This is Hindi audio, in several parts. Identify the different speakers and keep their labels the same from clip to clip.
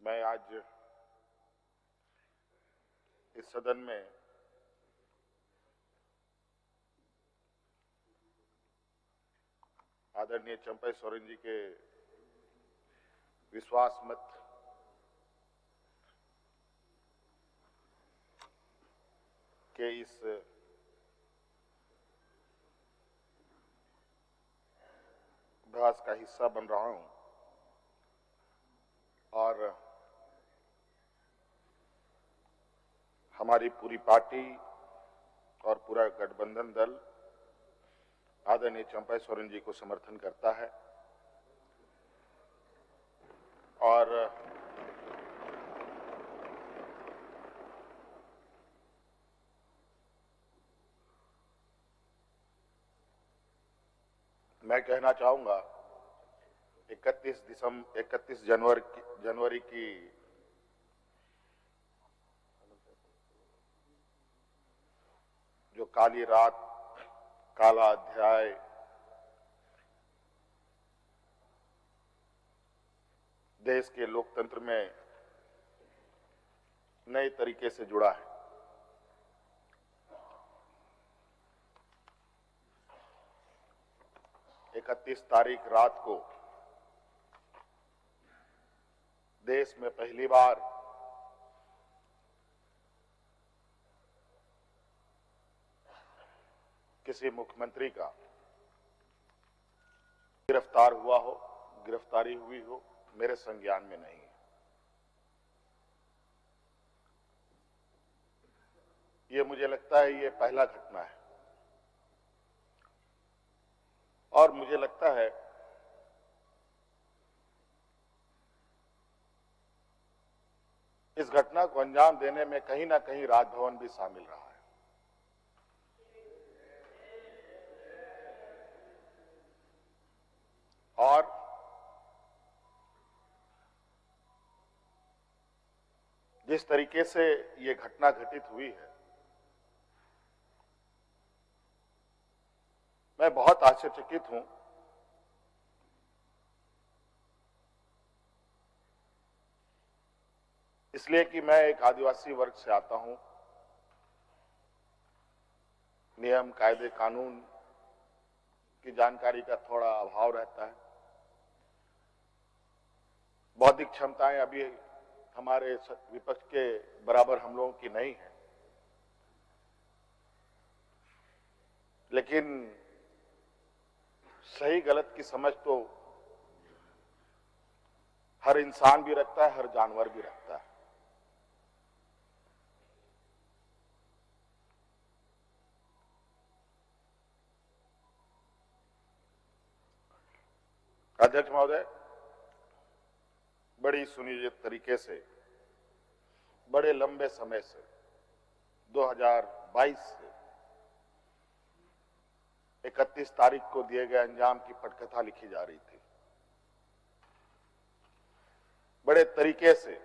Speaker 1: मैं आज इस सदन में आदरणीय चंपई सोरेन जी के विश्वास मत के इस अभ्यास का हिस्सा बन रहा हूं और हमारी पूरी पार्टी और पूरा गठबंधन दल आदरणीय चंपई सोरेन जी को समर्थन करता है और मैं कहना चाहूंगा 31 जनवरी की जो काली रात, काला अध्याय देश के लोकतंत्र में नए तरीके से जुड़ा है। इकतीस तारीख रात को देश में पहली बार किसी मुख्यमंत्री का गिरफ्तारी हुई हो, मेरे संज्ञान में नहीं है। ये मुझे लगता है ये पहला घटना है और मुझे लगता है इस घटना को अंजाम देने में कहीं ना कहीं राजभवन भी शामिल रहा है। और जिस तरीके से ये घटना घटित हुई है, मैं बहुत आश्चर्यचकित हूं। इसलिए कि मैं एक आदिवासी वर्ग से आता हूं। नियम, कायदे, कानून की जानकारी का थोड़ा अभाव रहता है। बौद्धिक क्षमताएं अभी हमारे विपक्ष के बराबर हम लोगों की नहीं है, लेकिन सही गलत की समझ तो हर इंसान भी रखता है, हर जानवर भी रखता है। अध्यक्ष महोदय, बड़ी सुनियोजित तरीके से, बड़े लंबे समय से 2022 से 31 तारीख को दिए गए अंजाम की पटकथा लिखी जा रही थी। बड़े तरीके से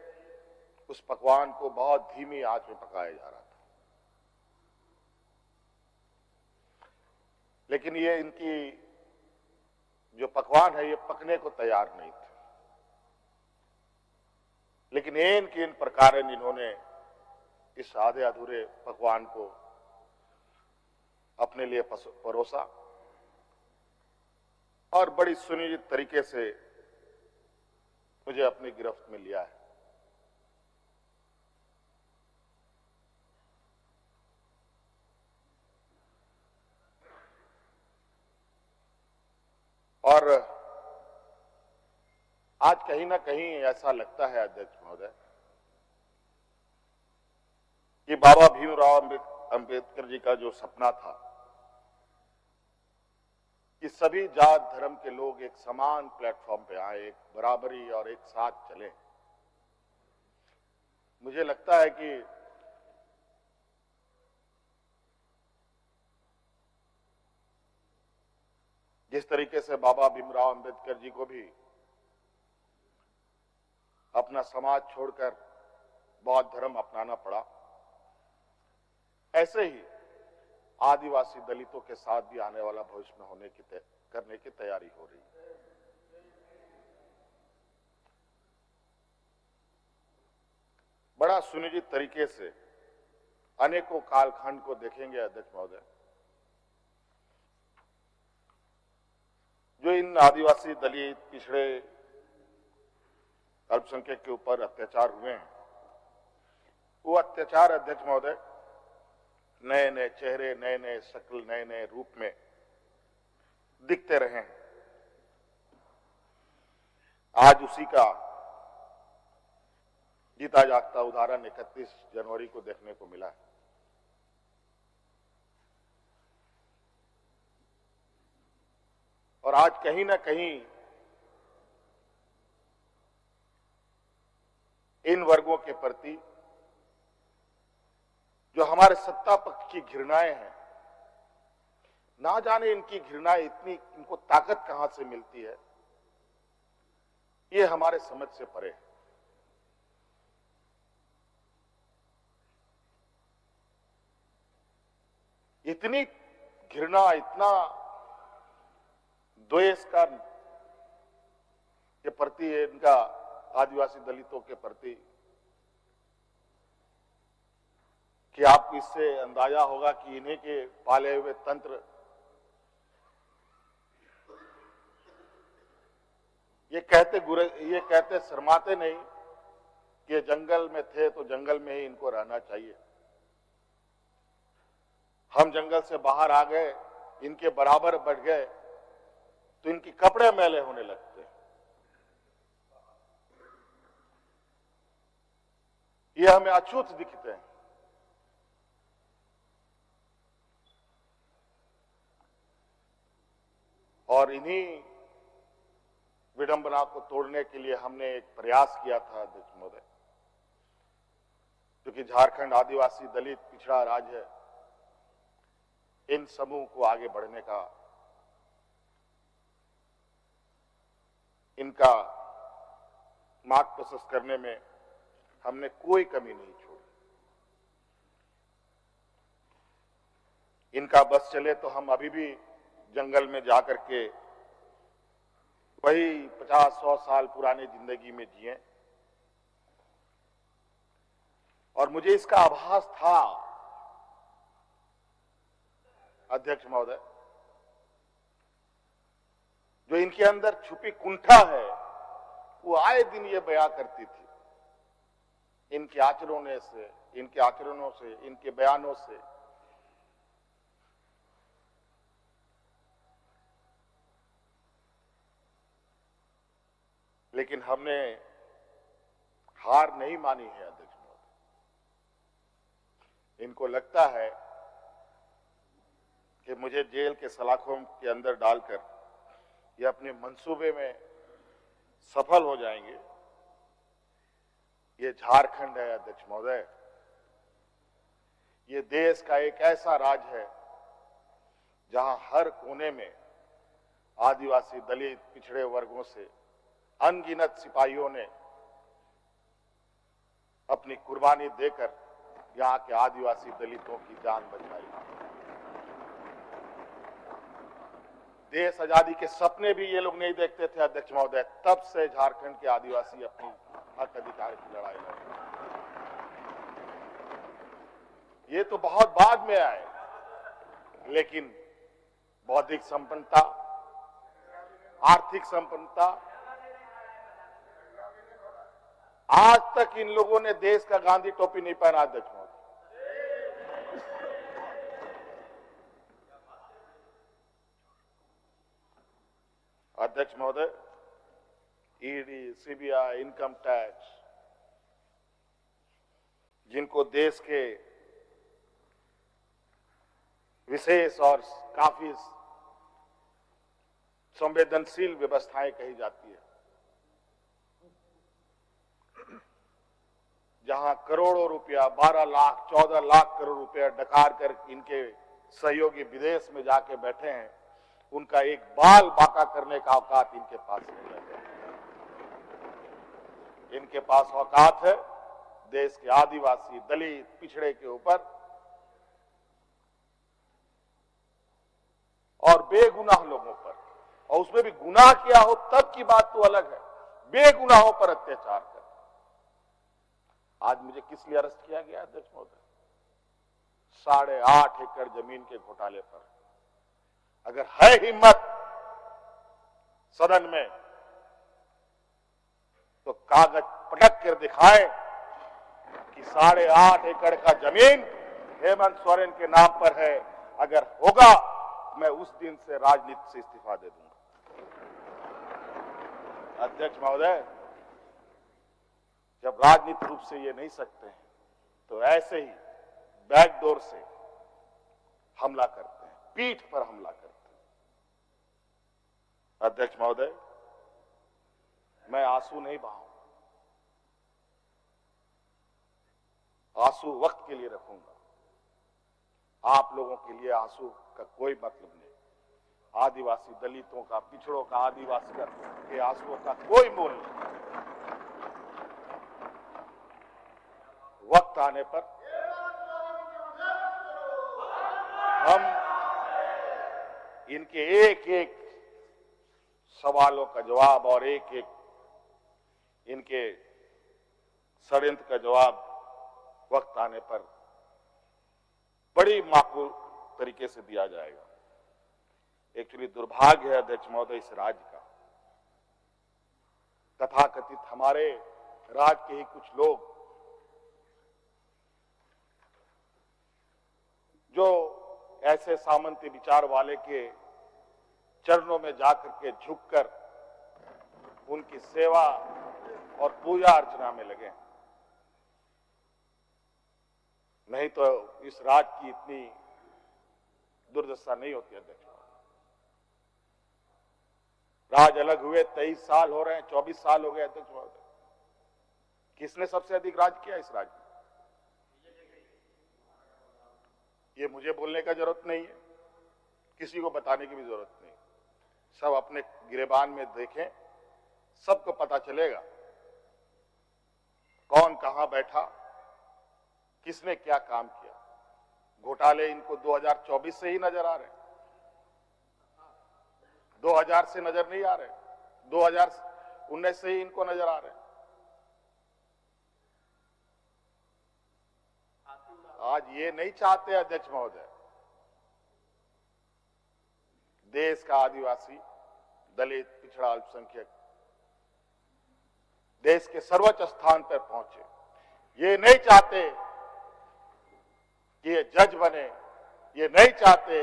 Speaker 1: उस पकवान को बहुत धीमी आंच में पकाया जा रहा था, लेकिन ये इनकी जो पकवान है ये पकने को तैयार नहीं थे। लेकिन इन प्रकार इन्होंने इस आधे अधूरे पकवान को अपने लिए परोसा और बड़ी सुनियोजित तरीके से मुझे अपनी गिरफ्त में लिया है। और आज कहीं ना कहीं ऐसा लगता है अध्यक्ष महोदय कि बाबा भीमराव अंबेडकर जी का जो सपना था कि सभी जात धर्म के लोग एक समान प्लेटफॉर्म पे आए, एक बराबरी और एक साथ चले, मुझे लगता है कि जिस तरीके से बाबा भीमराव अंबेडकर जी को भी अपना समाज छोड़कर बौद्ध धर्म अपनाना पड़ा, ऐसे ही आदिवासी दलितों के साथ भी आने वाला भविष्य में करने की तैयारी हो रही है। बड़ा सुनियोजित तरीके से अनेकों कालखंड को देखेंगे अध्यक्ष महोदय, जो इन आदिवासी, दलित, पिछड़े, अल्पसंख्यक के ऊपर अत्याचार हुए हैं, वो अत्याचार अध्यक्ष महोदय नए नए चेहरे, नए नए शक्ल, नए नए रूप में दिखते रहे हैं। आज उसी का जीता जागता उदाहरण 31 जनवरी को देखने को मिला है। और आज कहीं ना कहीं इन वर्गों के प्रति जो हमारे सत्ता पक्ष की घृणाएं हैं, ना जाने इनकी घृणाएं इतनी, इनको ताकत कहां से मिलती है, ये हमारे समझ से परे है। इतनी घृणा, इतना द्वेष का के प्रति इनका आदिवासी दलितों के प्रति कि आपको इससे अंदाजा होगा कि इन्हीं के पाले हुए तंत्र ये कहते शर्माते नहीं कि जंगल में थे तो जंगल में ही इनको रहना चाहिए। हम जंगल से बाहर आ गए, इनके बराबर बढ़ गए तो इनके कपड़े मैले होने लगते। ये हमें अछूत दिखते हैं। और इन्हीं विडंबना को तोड़ने के लिए हमने एक प्रयास किया था अध्यक्ष महोदय, क्योंकि झारखंड आदिवासी, दलित, पिछड़ा राज्य है। इन समूह को आगे बढ़ने का, इनका मार्ग प्रशस्त करने में हमने कोई कमी नहीं छोड़ी। इनका बस चले तो हम अभी भी जंगल में जाकर के वही 50-100 साल पुरानी जिंदगी में जिए। और मुझे इसका आभास था अध्यक्ष महोदय, जो इनके अंदर छुपी कुंठा है वो आए दिन ये बयां करती थी। इनके आचरणों से, इनके बयानों से। लेकिन हमने हार नहीं मानी है अध्यक्ष महोदय। इनको लगता है कि मुझे जेल के सलाखों के अंदर डालकर ये अपने मंसूबे में सफल हो जाएंगे। ये झारखंड है अध्यक्ष महोदय, ये देश का एक ऐसा राज्य है जहां हर कोने में आदिवासी, दलित, पिछड़े वर्गों से अनगिनत सिपाहियों ने अपनी कुर्बानी देकर यहां के आदिवासी दलितों की जान बचाई। देश आजादी के सपने भी ये लोग नहीं देखते थे अध्यक्ष महोदय, तब से झारखंड के आदिवासी अपनी हक अधिकार की लड़ाई लड़ रहे। ये तो बहुत बाद में आए, लेकिन बौद्धिक संपन्नता, आर्थिक संपन्नता, आज तक इन लोगों ने देश का गांधी टोपी नहीं पहना अध्यक्ष महोदय। अध्यक्ष महोदय, ईडी, सीबीआई, इनकम टैक्स, जिनको देश के विशेष और काफी संवेदनशील व्यवस्थाएं कही जाती है, जहां करोड़ों रुपया, 12 लाख, 14 लाख करोड़ रुपया डकार कर इनके सहयोगी विदेश में जाके बैठे हैं, उनका एक बाल बाका करने का औकात इनके पास नहीं है। इनके पास औकात है देश के आदिवासी, दलित, पिछड़े के ऊपर और बेगुनाह लोगों पर, और उसमें भी गुनाह किया हो तब की बात तो अलग है, बेगुनाहों पर अत्याचार कर। आज मुझे किस लिए अरेस्ट किया गया अध्यक्ष महोदय? 8.5 एकड़ जमीन के घोटाले पर। अगर है हिम्मत सदन में तो कागज पटक कर दिखाएं कि 8.5 एकड़ का जमीन हेमंत सोरेन के नाम पर है। अगर होगा मैं उस दिन से राजनीति से इस्तीफा दे दूंगा। अध्यक्ष महोदय, जब राजनीतिक रूप से ये नहीं सकते हैं तो ऐसे ही बैकडोर से हमला करते हैं, पीठ पर हमला करते हैं। अध्यक्ष महोदय, मैं आंसू नहीं बहाऊं, आंसू वक्त के लिए रखूंगा। आप लोगों के लिए आंसू का कोई मतलब नहीं। आदिवासी दलितों का, पिछड़ों का, आदिवासी के आंसुओं का कोई मोल नहीं। वक्त आने पर हम इनके एक एक सवालों का जवाब और एक एक इनके षड्यंत्र का जवाब वक्त आने पर बड़ी माकूल तरीके से दिया जाएगा। एक्चुअली दुर्भाग्य है अध्यक्ष महोदय इस राज्य का, तथाकथित हमारे राज्य के ही कुछ लोग जो ऐसे सामंती विचार वाले के चरणों में जाकर के झुककर उनकी सेवा और पूजा अर्चना में लगे। नहीं तो इस राज्य की इतनी दुर्दशा नहीं होती अध्यक्ष। राज अलग हुए 23 साल हो रहे हैं, 24 साल हो गए अध्यक्ष महोदय। किसने सबसे अधिक राज किया इस राज्य में? ये मुझे बोलने का जरूरत नहीं है, किसी को बताने की भी जरूरत नहीं। सब अपने गिरेबान में देखें, सबको पता चलेगा कौन कहां बैठा, किसने क्या काम किया। घोटाले इनको 2024 से ही नजर आ रहे हैं, 2000 से नजर नहीं आ रहे, 2019 से ही इनको नजर आ रहे हैं। आज ये नहीं चाहते अध्यक्ष महोदय देश का आदिवासी, दलित, पिछड़ा, अल्पसंख्यक देश के सर्वोच्च स्थान पर पहुंचे। ये नहीं चाहते कि ये जज बने, ये नहीं चाहते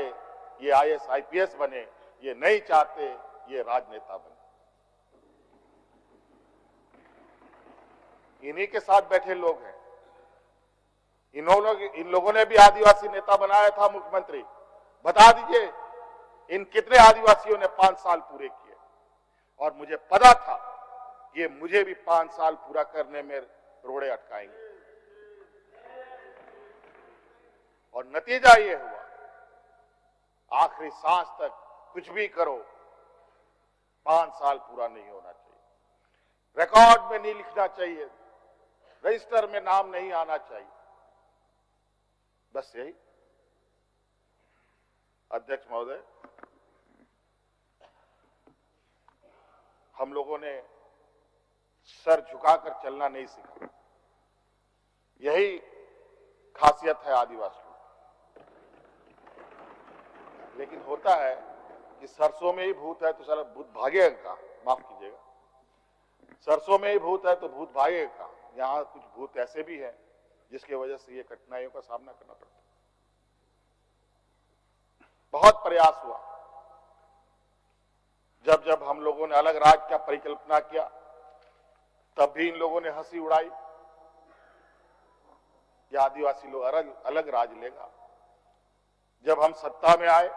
Speaker 1: ये IAS IPS बने, ये नहीं चाहते ये राजनेता बने। इन्हीं के साथ बैठे लोग हैं। इन लोगों ने भी आदिवासी नेता बनाया था मुख्यमंत्री। बता दीजिए इन कितने आदिवासियों ने 5 साल पूरे किए। और मुझे पता था ये मुझे भी 5 साल पूरा करने में रोड़े अटकाएंगे। और नतीजा ये हुआ, आखिरी सांस तक कुछ भी करो 5 साल पूरा नहीं होना चाहिए, रिकॉर्ड में नहीं लिखना चाहिए, रजिस्टर में नाम नहीं आना चाहिए। बस यही। अध्यक्ष महोदय, हम लोगों ने सर झुकाकर चलना नहीं सीखा। यही खासियत है आदिवासियों। लेकिन होता है कि सरसों में ही भूत है तो साला भूत भागेगा का, माफ कीजिएगा, सरसों में ही भूत है तो भूत भागेगा का। यहां कुछ भूत ऐसे भी हैं जिसकी वजह से ये कठिनाइयों का सामना करना पड़ता है। बहुत प्रयास हुआ, जब जब हम लोगों ने अलग राज्य का परिकल्पना किया तब भी इन लोगों ने हंसी उड़ाई कि आदिवासी लोग अलग राज लेगा। जब हम सत्ता में आए,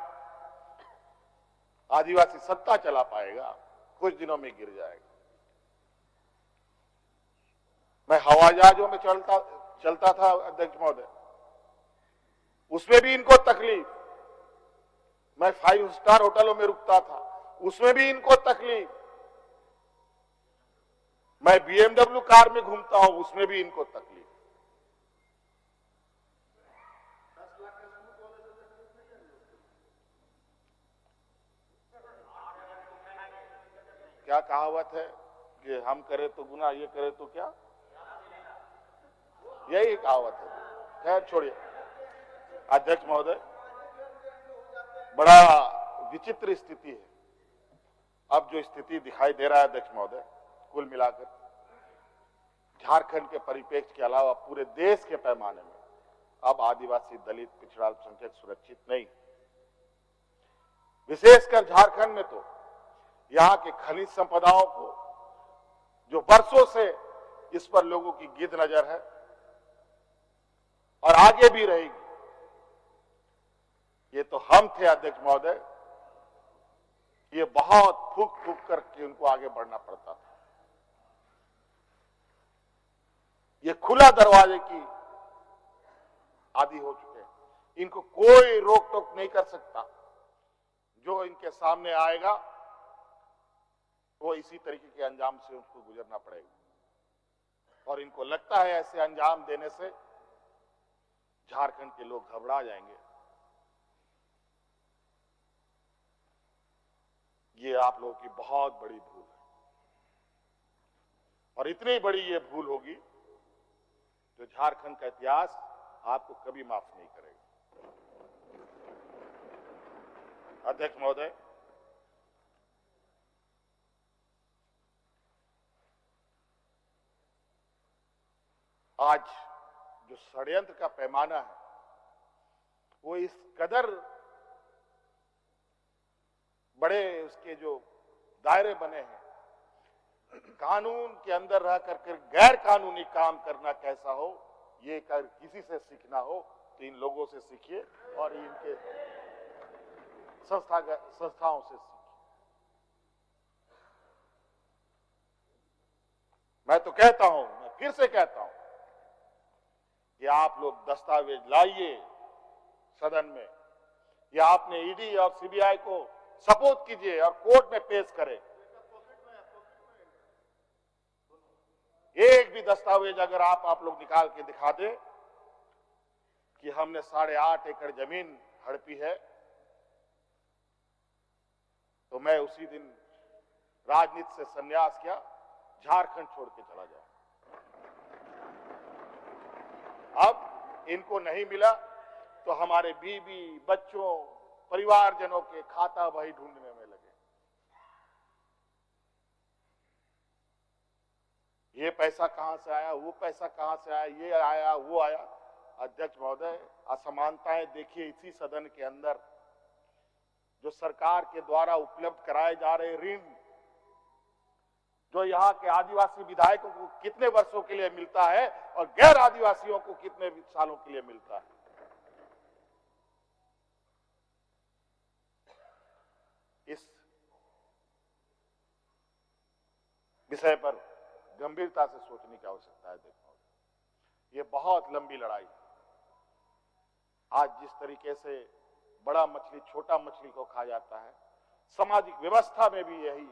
Speaker 1: आदिवासी सत्ता चला पाएगा, कुछ दिनों में गिर जाएगा। मैं हवाई जहाजों में चलता था अध्यक्ष महोदय, उसमें भी इनको तकलीफ। मैं 5 स्टार होटलों में रुकता था, उसमें भी इनको तकलीफ। मैं BMW कार में घूमता हूं, उसमें भी इनको तकलीफ। क्या कहावत है कि हम करें तो गुनाह, ये करें तो क्या? यही कहावत है। खैर छोड़िए। अध्यक्ष महोदय, बड़ा विचित्र स्थिति है। अब जो स्थिति दिखाई दे रहा है अध्यक्ष महोदय, कुल मिलाकर झारखंड के परिप्रेक्ष्य के अलावा पूरे देश के पैमाने में अब आदिवासी, दलित, पिछड़ा अल्पसंख्यक सुरक्षित नहीं। विशेषकर झारखंड में तो यहां के खनिज संपदाओं को, जो वर्षों से इस पर लोगों की गिद्ध नजर है और आगे भी रहेगी। ये तो हम थे अध्यक्ष महोदय, ये बहुत फूक फूक करके उनको आगे बढ़ना पड़ता था। ये खुला दरवाजे की आदि हो चुके हैं। इनको कोई रोक टोक नहीं कर सकता। जो इनके सामने आएगा वो इसी तरीके के अंजाम से उसको गुजरना पड़ेगा। और इनको लगता है ऐसे अंजाम देने से झारखंड के लोग घबरा जाएंगे। ये आप लोगों की बहुत बड़ी भूल है, और इतनी बड़ी ये भूल होगी जो झारखंड का इतिहास आपको कभी माफ नहीं करेगा। अध्यक्ष महोदय, आज जो षड्यंत्र का पैमाना है वो इस कदर बड़े उसके जो दायरे बने हैं, कानून के अंदर रह कर गैर कानूनी काम करना कैसा हो, ये कर किसी से सीखना हो तो इन लोगों से सीखिए और इनके संस्थाओं से सीखिए। मैं तो कहता हूं, मैं फिर से कहता हूं कि आप लोग दस्तावेज लाइए सदन में, या आपने ईडी और सीबीआई को सपोर्ट कीजिए और कोर्ट में पेश करें। एक भी दस्तावेज अगर आप लोग निकाल के दिखा दें कि हमने 8.5 एकड़ जमीन हड़पी है, तो मैं उसी दिन राजनीति से संन्यास किया, झारखंड छोड़ के चला जाऊं। अब इनको नहीं मिला तो हमारे बीवी, बच्चों, परिवारजनों के खाता बही ढूंढने में लगे। ये पैसा कहां से आया, वो पैसा कहां से आया, ये आया, वो आया। अध्यक्ष महोदय, असमानताएं देखिए इसी सदन के अंदर। जो सरकार के द्वारा उपलब्ध कराए जा रहे ऋण, जो यहाँ के आदिवासी विधायकों को कितने वर्षों के लिए मिलता है और गैर आदिवासियों को कितने सालों के लिए मिलता है। इस विषय पर गंभीरता से सोचने की आवश्यकता है। देखो, ये बहुत लंबी लड़ाई। आज जिस तरीके से बड़ा मछली छोटा मछली को खा जाता है, सामाजिक व्यवस्था में भी यही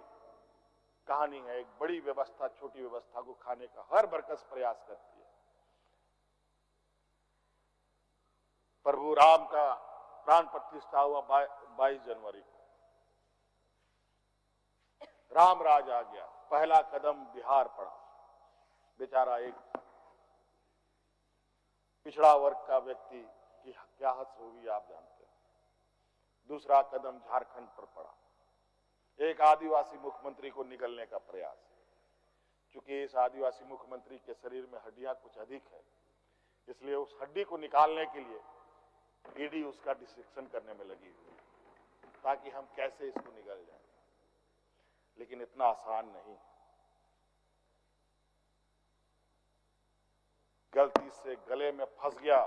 Speaker 1: कहानी है। एक बड़ी व्यवस्था छोटी व्यवस्था को खाने का हर बरकस प्रयास करती है। प्रभु राम का प्राण प्रतिष्ठा हुआ 22 जनवरी को। राम राज आ गया, पहला कदम बिहार पड़ा। बेचारा एक पिछड़ा वर्ग का व्यक्ति की क्या हद होगी आप जानते हैं। दूसरा कदम झारखंड पर पड़ा, एक आदिवासी मुख्यमंत्री को निगलने का प्रयास। क्योंकि इस आदिवासी मुख्यमंत्री के शरीर में हड्डियां कुछ अधिक है, इसलिए उस हड्डी को निकालने के लिए ईडी उसका डिसेक्शन करने में लगी हुई, ताकि हम कैसे इसको निगल जाए। लेकिन इतना आसान नहीं। गलती से गले में फंस गया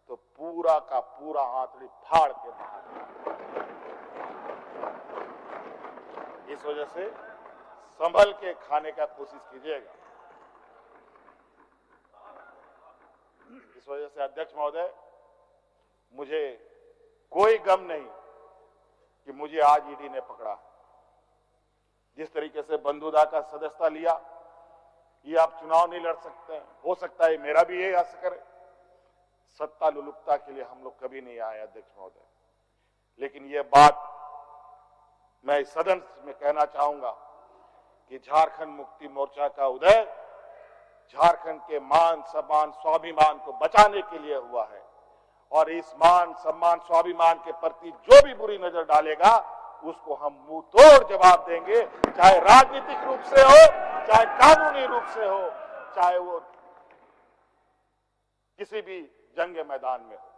Speaker 1: तो पूरा का पूरा आंतड़ी फाड़ के बाहर। इस वजह से संभल के खाने का कोशिश कीजिएगा। इस वजह से अध्यक्ष महोदय, मुझे कोई गम नहीं कि मुझे आज ईडी ने पकड़ा। जिस तरीके से बंधुदा का सदस्यता लिया, ये आप चुनाव नहीं लड़ सकते हैं। हो सकता है मेरा भी यही असर है। सत्ता लुलुपता के लिए हम लोग कभी नहीं आए अध्यक्ष महोदय। लेकिन ये बात मैं इस सदन में कहना चाहूंगा कि झारखंड मुक्ति मोर्चा का उदय झारखंड के मान सम्मान स्वाभिमान को बचाने के लिए हुआ है। और इस मान सम्मान स्वाभिमान के प्रति जो भी बुरी नजर डालेगा उसको हम मुंह तोड़ जवाब देंगे, चाहे राजनीतिक रूप से हो, चाहे कानूनी रूप से हो, चाहे वो किसी भी जंग मैदान में हो।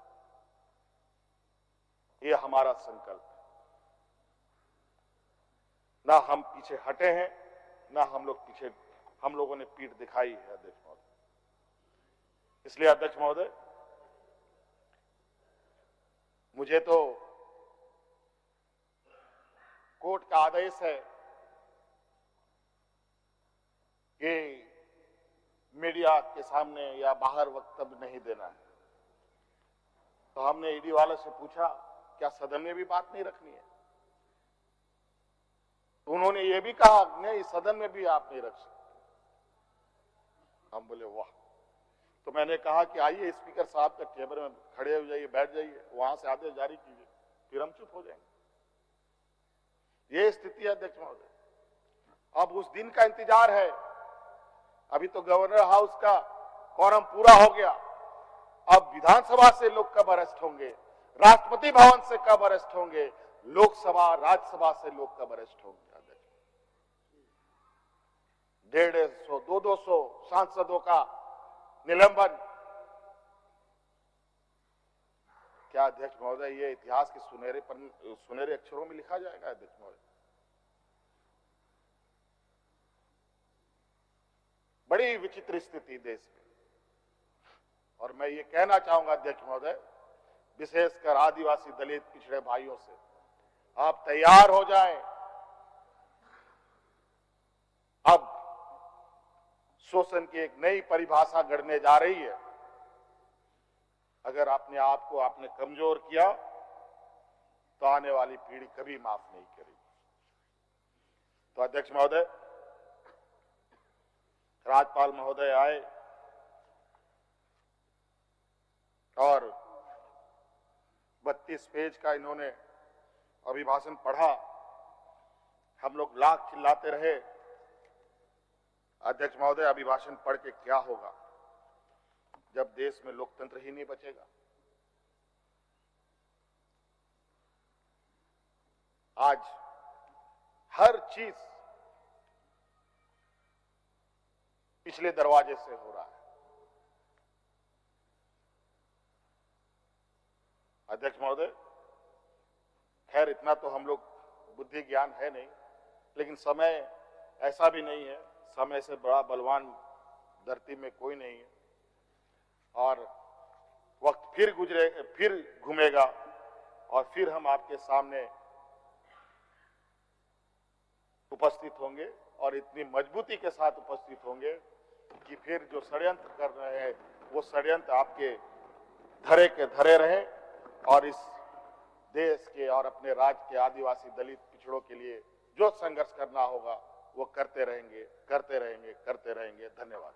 Speaker 1: ये हमारा संकल्प है। ना हम पीछे हटे हैं, ना हम लोगों ने पीठ दिखाई है अध्यक्ष महोदय। इसलिए अध्यक्ष महोदय, मुझे तो कोर्ट का आदेश है कि मीडिया के सामने या बाहर वक्तव्य नहीं देना है। तो हमने ईडी वाले से पूछा, क्या सदन में भी बात नहीं रखनी है? तो उन्होंने ये भी कहा, नहीं सदन में भी आप नहीं रख सकते। हम बोले वाह। तो मैंने कहा कि आइए स्पीकर साहब के टेबल में खड़े हो जाइए, बैठ जाइए, वहां से आदेश जारी कीजिए, फिर हम चुप हो जाएंगे। ये स्थिति है अध्यक्ष महोदय। अब उस दिन का इंतजार है। अभी तो गवर्नर हाउस का कोरम पूरा हो गया। अब विधानसभा से लोग कब अरेस्ट होंगे, राष्ट्रपति भवन से कब अरेस्ट होंगे, लोकसभा राज्यसभा से लोग कब अरेस्ट होंगे? 150, 200 सांसदों का निलंबन। क्या अध्यक्ष महोदय ये इतिहास के सुनहरे अक्षरों में लिखा जाएगा? अध्यक्ष महोदय, बड़ी विचित्र स्थिति देश में। और मैं ये कहना चाहूंगा अध्यक्ष महोदय, विशेषकर आदिवासी दलित पिछड़े भाइयों से, आप तैयार हो जाएं। अब शोषण की एक नई परिभाषा गढ़ने जा रही है। अगर अपने आप को आपने कमजोर किया तो आने वाली पीढ़ी कभी माफ नहीं करेगी। तो अध्यक्ष महोदय, राज्यपाल महोदय आए और 32 पेज का इन्होंने अभिभाषण पढ़ा। हम लोग लाख चिल्लाते रहे। अध्यक्ष महोदय, अभिभाषण पढ़ के क्या होगा जब देश में लोकतंत्र ही नहीं बचेगा? आज हर चीज पिछले दरवाजे से हो रहा है। अध्यक्ष महोदय, खैर इतना तो हम लोग बुद्धि ज्ञान है नहीं, लेकिन समय ऐसा भी नहीं है, समय से बड़ा बलवान धरती में कोई नहीं है। और वक्त फिर घूमेगा और फिर हम आपके सामने उपस्थित होंगे और इतनी मजबूती के साथ उपस्थित होंगे कि फिर जो षड्यंत्र कर रहे हैं वो षड्यंत्र आपके धरे के धरे रहे और इस देश के और अपने राज्य के आदिवासी दलित पिछड़ों के लिए जो संघर्ष करना होगा वो करते रहेंगे। धन्यवाद।